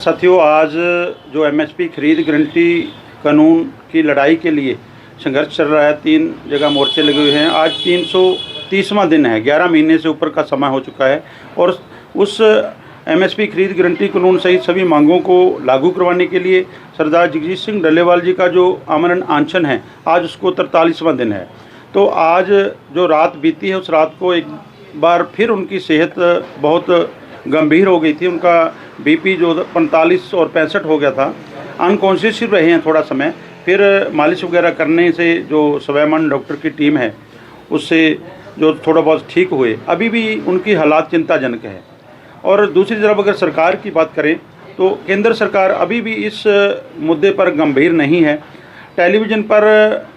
साथियों, आज जो एमएसपी खरीद गारंटी कानून की लड़ाई के लिए संघर्ष चल रहा है, 3 जगह मोर्चे लगे हुए हैं। आज 330वां दिन है, 11 महीने से ऊपर का समय हो चुका है और उस एमएसपी खरीद गारंटी कानून सहित सभी मांगों को लागू करवाने के लिए सरदार जगजीत सिंह डल्लेवाल जी का जो आमरण अनशन है, आज उसको 43वां दिन है। तो आज जो रात बीती है, उस रात को एक बार फिर उनकी सेहत बहुत गंभीर हो गई थी। उनका बीपी जो 45 और 65 हो गया था। अनकॉन्शियस ही रहे हैं थोड़ा समय, फिर मालिश वगैरह करने से जो स्वाभिमान डॉक्टर की टीम है उससे जो थोड़ा बहुत ठीक हुए। अभी भी उनकी हालात चिंताजनक है। और दूसरी तरफ अगर सरकार की बात करें तो केंद्र सरकार अभी भी इस मुद्दे पर गंभीर नहीं है। टेलीविज़न पर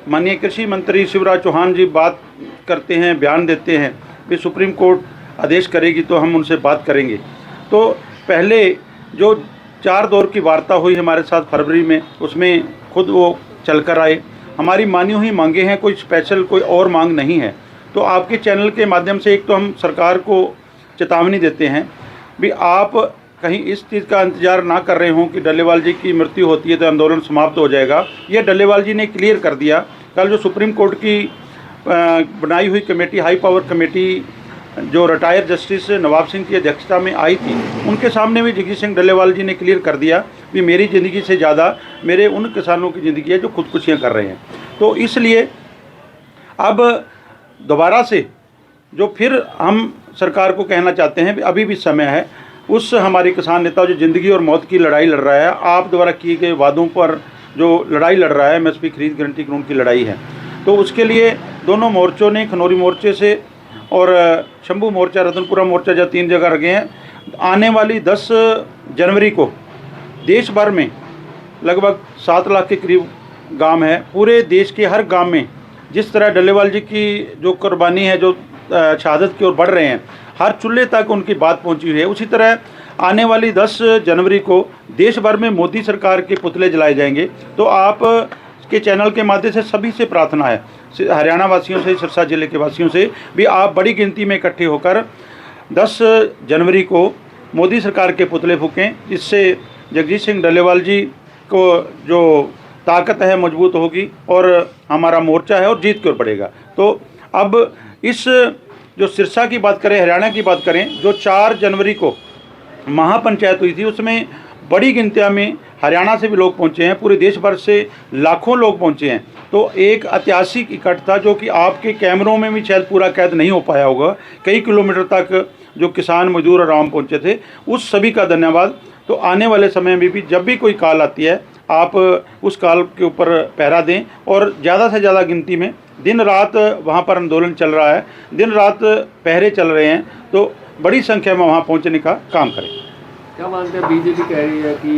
माननीय कृषि मंत्री शिवराज चौहान जी बात करते हैं, बयान देते हैं कि सुप्रीम कोर्ट आदेश करेगी तो हम उनसे बात करेंगे। तो पहले जो 4 दौर की वार्ता हुई हमारे साथ फरवरी में, उसमें खुद वो चल कर आए। हमारी मानी हुई मांगे हैं, कोई स्पेशल कोई और मांग नहीं है। तो आपके चैनल के माध्यम से एक तो हम सरकार को चेतावनी देते हैं भी आप कहीं इस चीज़ का इंतज़ार ना कर रहे हों कि डल्लेवाल जी की मृत्यु होती है तो आंदोलन समाप्त हो जाएगा। ये डल्लेवाल जी ने क्लियर कर दिया। कल जो सुप्रीम कोर्ट की बनाई हुई कमेटी, हाई पावर कमेटी, जो रिटायर्ड जस्टिस नवाब सिंह की अध्यक्षता में आई थी, उनके सामने भी जगजीत सिंह डल्लेवाल जी ने क्लियर कर दिया कि मेरी ज़िंदगी से ज़्यादा मेरे उन किसानों की ज़िंदगी है जो खुदकुशियाँ कर रहे हैं। तो इसलिए अब दोबारा से जो फिर हम सरकार को कहना चाहते हैं, अभी भी समय है। उस हमारे किसान नेता जो ज़िंदगी और मौत की लड़ाई लड़ रहा है, आप द्वारा किए गए वादों पर जो लड़ाई लड़ रहा है, एमएसपी खरीद गारंटी कानून की लड़ाई है, तो उसके लिए दोनों मोर्चों ने, खनौरी मोर्चे से और शंभू मोर्चा, रतनपुरा मोर्चा, जो 3 जगह रखे हैं, आने वाली 10 जनवरी को देश भर में लगभग 7 लाख के करीब गांव हैं। पूरे देश के हर गांव में जिस तरह डल्लेवाल जी की जो कुर्बानी है, जो शहादत की ओर बढ़ रहे हैं, हर चूल्हे तक उनकी बात पहुंची हुई है। उसी तरह आने वाली 10 जनवरी को देश भर में मोदी सरकार के पुतले जलाए जाएंगे। तो आप के चैनल के माध्यम से सभी से प्रार्थना है, हरियाणा वासियों से, सिरसा जिले के वासियों से भी, आप बड़ी गिनती में इकट्ठे होकर 10 जनवरी को मोदी सरकार के पुतले फूकें, जिससे जगजीत सिंह डल्लेवाल जी को जो ताकत है मजबूत होगी और हमारा मोर्चा है और जीत की ओर बढ़ेगा। तो अब इस जो सिरसा की बात करें, हरियाणा की बात करें, जो 4 जनवरी को महापंचायत हुई थी, उसमें बड़ी गिनती में हरियाणा से भी लोग पहुंचे हैं, पूरे देश भर से लाखों लोग पहुंचे हैं। तो एक ऐतिहासिक इकट्ठ था जो कि आपके कैमरों में भी शायद पूरा कैद नहीं हो पाया होगा। कई किलोमीटर तक जो किसान मजदूर और आवाम पहुंचे थे, उस सभी का धन्यवाद। तो आने वाले समय में भी जब भी कोई कॉल आती है, आप उस कॉल के ऊपर पहरा दें और ज़्यादा से ज़्यादा गिनती में दिन रात वहाँ पर आंदोलन चल रहा है, दिन रात पहरे चल रहे हैं, तो बड़ी संख्या में वहाँ पहुँचने का काम करें। क्या मानते हैं, बीजेपी कह रही है कि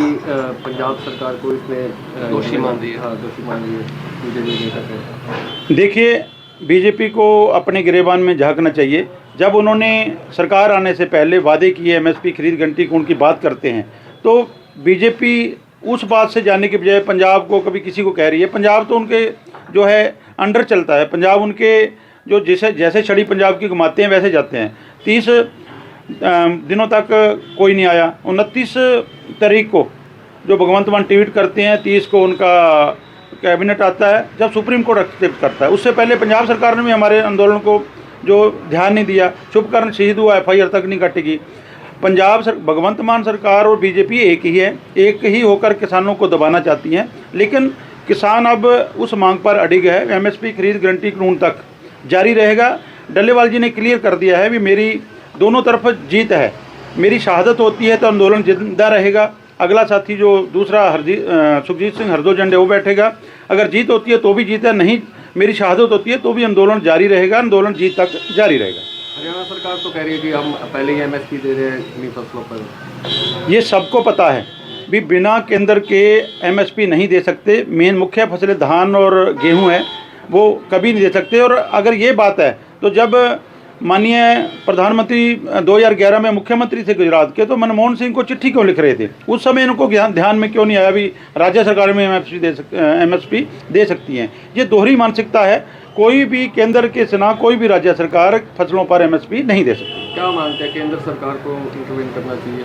पंजाब सरकार को इसमें दोषी मान रही है? हाँ, दोषी मान रही है बीजेपी। देखिए, बीजेपी को अपने गिरेबान में झांकना चाहिए। जब उन्होंने सरकार आने से पहले वादे किए एमएसपी खरीद गारंटी कानून की बात करते हैं, तो बीजेपी उस बात से जाने के बजाय पंजाब को कभी किसी को कह रही है। पंजाब तो उनके जो है अंडर चलता है। पंजाब उनके जो जैसे छड़ी पंजाब की घुमाते हैं वैसे जाते हैं। 30 दिनों तक कोई नहीं आया। 29 तारीख को जो भगवंत मान ट्वीट करते हैं, 30 को उनका कैबिनेट आता है, जब सुप्रीम कोर्ट एक्सेप्ट करता है। उससे पहले पंजाब सरकार ने भी हमारे आंदोलन को जो ध्यान नहीं दिया। शुभकर्ण शहीद हुआ, FIR तक नहीं कटेगी। भगवंत मान सरकार और बीजेपी एक ही है, एक ही होकर किसानों को दबाना चाहती हैं। लेकिन किसान अब उस मांग पर अडिग है। एमएसपी खरीद गारंटी कानून तक जारी रहेगा। डल्लेवाल जी ने क्लियर कर दिया है भी मेरी दोनों तरफ जीत है। मेरी शहादत होती है तो आंदोलन जिंदा रहेगा। अगला साथी जो दूसरा सुखजीत सिंह हरदो झंडे, वो बैठेगा। अगर जीत होती है तो भी जीत है, नहीं मेरी शहादत होती है तो भी आंदोलन जारी रहेगा। आंदोलन जीत तक जारी रहेगा। हरियाणा सरकार तो कह रही है कि हम पहले ही MSP दे रहे हैं अपनी फसलों पर। ये सबको पता है भी बिना केंद्र के MSP नहीं दे सकते। मेन मुख्य फसलें धान और गेहूं है, वो कभी नहीं दे सकते। और अगर ये बात है तो जब माननीय प्रधानमंत्री 2011 में मुख्यमंत्री थे गुजरात के, तो मनमोहन सिंह को चिट्ठी क्यों लिख रहे थे? उस समय इनको ध्यान में क्यों नहीं आया भी राज्य सरकार में MSP दे सकती हैं? ये दोहरी मानसिकता है। कोई भी केंद्र के सिवा कोई भी राज्य सरकार फसलों पर MSP नहीं दे सकती। क्या मानते हैं, केंद्र सरकार को इंटरवेन करना चाहिए?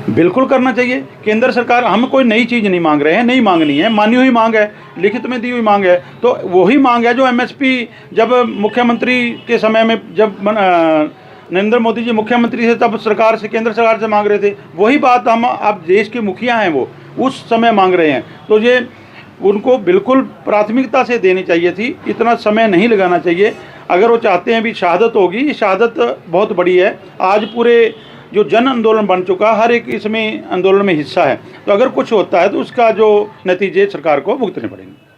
बिल्कुल करना चाहिए। केंद्र सरकार, हम कोई नई चीज़ नहीं मांग रहे हैं, नहीं मांगनी है, मानी हुई मांग है, लिखित में दी हुई मांग है। तो वही मांग है जो एमएसपी जब मुख्यमंत्री के समय में, जब नरेंद्र मोदी जी मुख्यमंत्री थे तब सरकार से, केंद्र सरकार से मांग रहे थे। वही बात हम, अब देश के मुखिया हैं वो उस समय मांग रहे हैं। तो ये उनको बिल्कुल प्राथमिकता से देनी चाहिए थी, इतना समय नहीं लगाना चाहिए। अगर वो चाहते हैं भी शहादत होगी, ये शहादत बहुत बड़ी है। आज पूरे जो जन आंदोलन बन चुका, हर एक इसमें आंदोलन में हिस्सा है। तो अगर कुछ होता है तो उसका जो नतीजे सरकार को भुगतने पड़ेंगे।